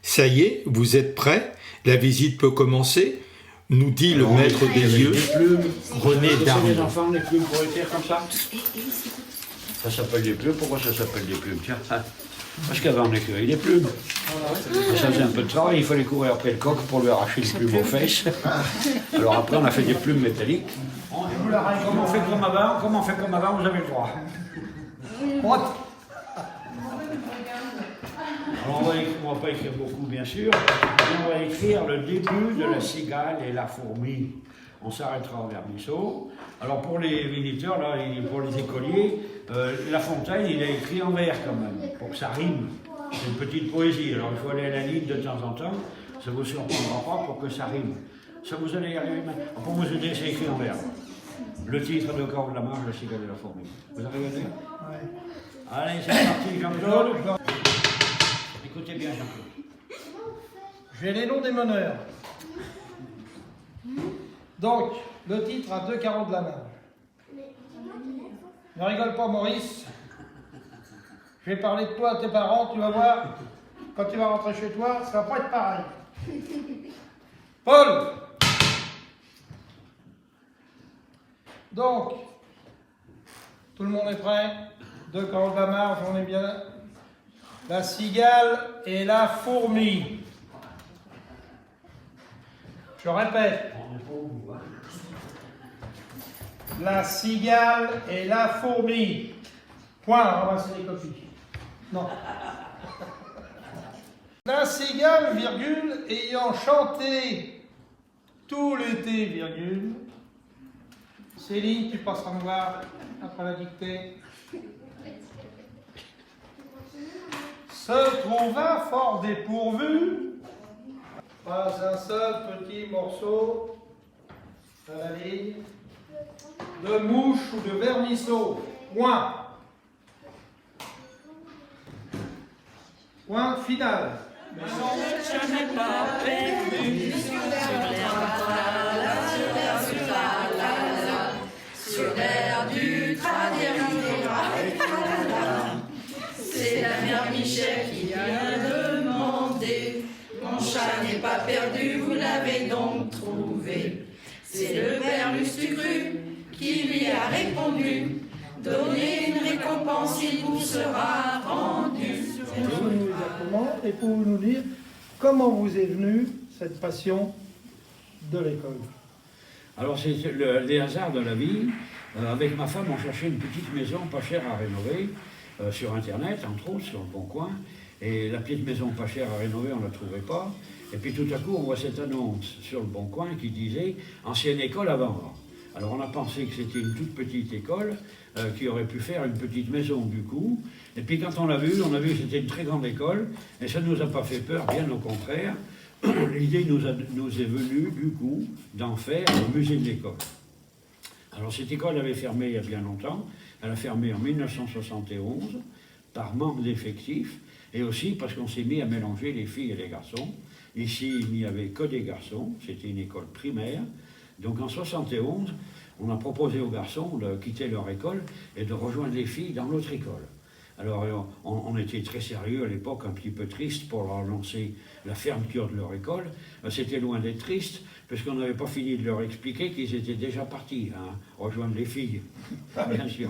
Ça y est, vous êtes prêts? La visite peut commencer, nous dit le maître des lieux, René Darmon. Les enfants, les plumes pour écrire comme ça. Ça s'appelle des plumes. Pourquoi ça s'appelle des plumes? Tiens, parce qu'avant on écrivait des plumes. Ça faisait un peu de travail, il fallait courir après le coq pour lui arracher les plumes aux fesses. Alors après on a fait des plumes métalliques. Comment on fait comme avant, vous avez le droit. Alors on va pas écrire beaucoup bien sûr, mais on va écrire le début de la cigale et la fourmi. On s'arrêtera au vermisseau. Alors pour les visiteurs, là, pour les écoliers, La Fontaine, il a écrit en vers quand même, pour que ça rime. C'est une petite poésie, alors il faut aller à la ligne de temps en temps, ça vous surprendra pas pour que ça rime. Ça vous allez y arriver maintenant. Pour vous aider, c'est écrit en vers. Le titre de Corps de la Marche, la cigale et la fourmi. Vous arrivez à dire? Oui. Allez, c'est parti, Jean-Claude. Écoutez bien, Jean-Claude. J'ai les noms des meneurs. Donc, le titre à 2 carreaux de la main. Ne rigole pas, Maurice. Je vais parler de toi à tes parents, tu vas voir. Quand tu vas rentrer chez toi, ça va pas être pareil. Paul! Donc, tout le monde est prêt? 2 carreaux de la marge, on est bien. La cigale et la fourmi. Je répète. La cigale et la fourmi. Point, ramassez les copies. Non. La cigale, virgule, ayant chanté tout l'été, virgule. Céline, tu passeras me voir après la dictée. Se trouva fort dépourvu, pas un seul petit morceau à la ligne de mouche ou de vermisseau. Point. Point final. Mais je n'ai pas perdu sur l'air du c'est la mère Michel qui vient demander. Mon chat n'est pas perdu, vous l'avez donc trouvé. C'est le père Lustucru qui lui a répondu. Donnez une récompense, il vous sera rendu. Pouvez-vous nous dire comment et pouvez-vous nous dire comment vous est venue cette passion de l'école? Alors c'est les hasards de la vie. Avec ma femme, on cherchait une petite maison pas chère à rénover, sur Internet, entre autres, sur le Bon Coin. Et la petite maison pas chère à rénover, on ne la trouvait pas. Et puis tout à coup, on voit cette annonce sur le Bon Coin qui disait « Ancienne école à vendre ». Alors on a pensé que c'était une toute petite école qui aurait pu faire une petite maison du coup. Et puis quand on a vu que c'était une très grande école. Et ça ne nous a pas fait peur, bien au contraire. L'idée nous est venue du coup d'en faire le musée de l'école. Alors cette école avait fermé il y a bien longtemps. Elle a fermé en 1971 par manque d'effectifs et aussi parce qu'on s'est mis à mélanger les filles et les garçons. Ici, il n'y avait que des garçons, c'était une école primaire. Donc en 1971, on a proposé aux garçons de quitter leur école et de rejoindre les filles dans l'autre école. Alors on était très sérieux à l'époque, un petit peu triste pour leur annoncer la fermeture de leur école. C'était loin d'être triste, parce qu'on n'avait pas fini de leur expliquer qu'ils étaient déjà partis, rejoindre les filles, bien sûr.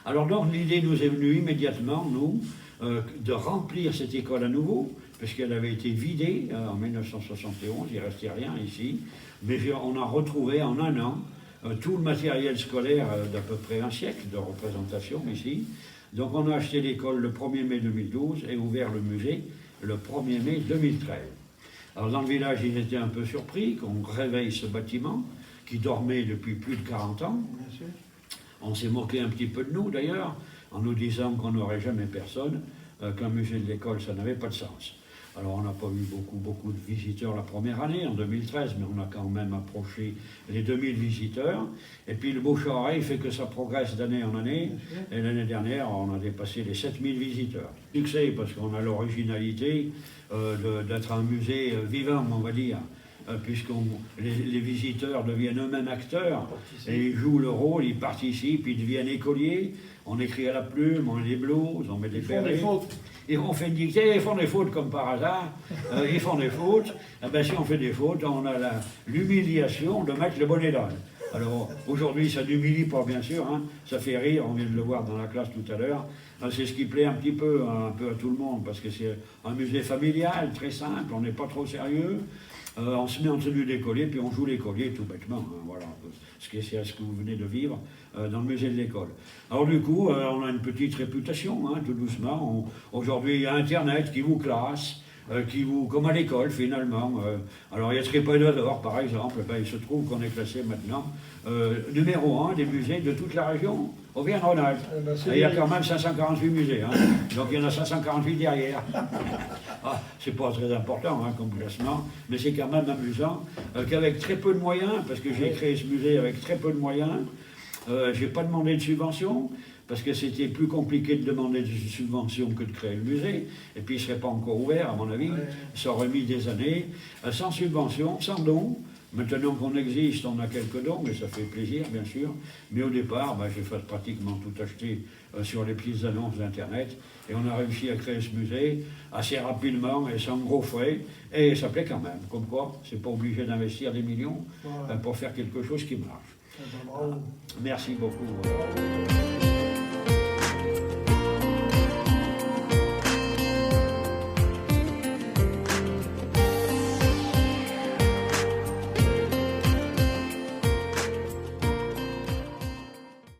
Alors donc l'idée nous est venue immédiatement, nous, de remplir cette école à nouveau, parce qu'elle avait été vidée en 1971, il ne restait rien ici, mais on a retrouvé en un an tout le matériel scolaire d'à peu près un siècle de représentation ici. Donc on a acheté l'école le 1er mai 2012 et ouvert le musée le 1er mai 2013. Alors dans le village, ils étaient un peu surpris qu'on réveille ce bâtiment qui dormait depuis plus de 40 ans. On s'est moqué un petit peu de nous d'ailleurs, en nous disant qu'on n'aurait jamais personne, qu'un musée de l'école, ça n'avait pas de sens. Alors on n'a pas eu beaucoup de visiteurs la première année, en 2013, mais on a quand même approché les 2000 visiteurs. Et puis le bouche à oreille fait que ça progresse d'année en année. Et l'année dernière, on a dépassé les 7000 visiteurs. Succès parce qu'on a l'originalité d'être un musée vivant, on va dire. puisque les visiteurs deviennent eux-mêmes acteurs, et ils jouent le rôle, ils participent, ils deviennent écoliers, on écrit à la plume, on met des blouses, on met des périls. Et on fait une dictée, ils font des fautes comme par hasard, ils font des fautes, et ben, si on fait des fautes, on a l'humiliation de mettre le bonnet d'âne. Alors aujourd'hui ça n'humilie pas bien sûr, hein, ça fait rire, on vient de le voir dans la classe tout à l'heure, c'est ce qui plaît un peu à tout le monde, parce que c'est un musée familial, très simple, on n'est pas trop sérieux, on se met en tenue d'écolier, puis on joue l'écolier tout bêtement, hein, voilà, c'est ce que vous venez de vivre dans le musée de l'école. Alors du coup, on a une petite réputation, hein, tout doucement, aujourd'hui il y a Internet qui vous classe, comme à l'école finalement. Alors il y a Trépanoir par exemple, ben, il se trouve qu'on est classé maintenant numéro 1 des musées de toute la région, Auvergne-Rhône-Alpes. Il y a quand même 548 musées, hein, donc il y en a 548 derrière. Ah, c'est pas très important hein, comme classement, mais c'est quand même amusant qu'avec très peu de moyens, parce que j'ai créé ce musée avec très peu de moyens, j'ai pas demandé de subvention, parce que c'était plus compliqué de demander des subventions que de créer le musée, et puis il ne serait pas encore ouvert, à mon avis, ça aurait mis des années, sans subvention, sans dons. Maintenant qu'on existe, on a quelques dons, mais ça fait plaisir, bien sûr, mais au départ, ben, j'ai fait pratiquement tout acheter sur les petites annonces d'Internet, et on a réussi à créer ce musée assez rapidement et sans gros frais, et ça plaît quand même, comme quoi, c'est pas obligé d'investir des millions pour faire quelque chose qui marche. Merci beaucoup.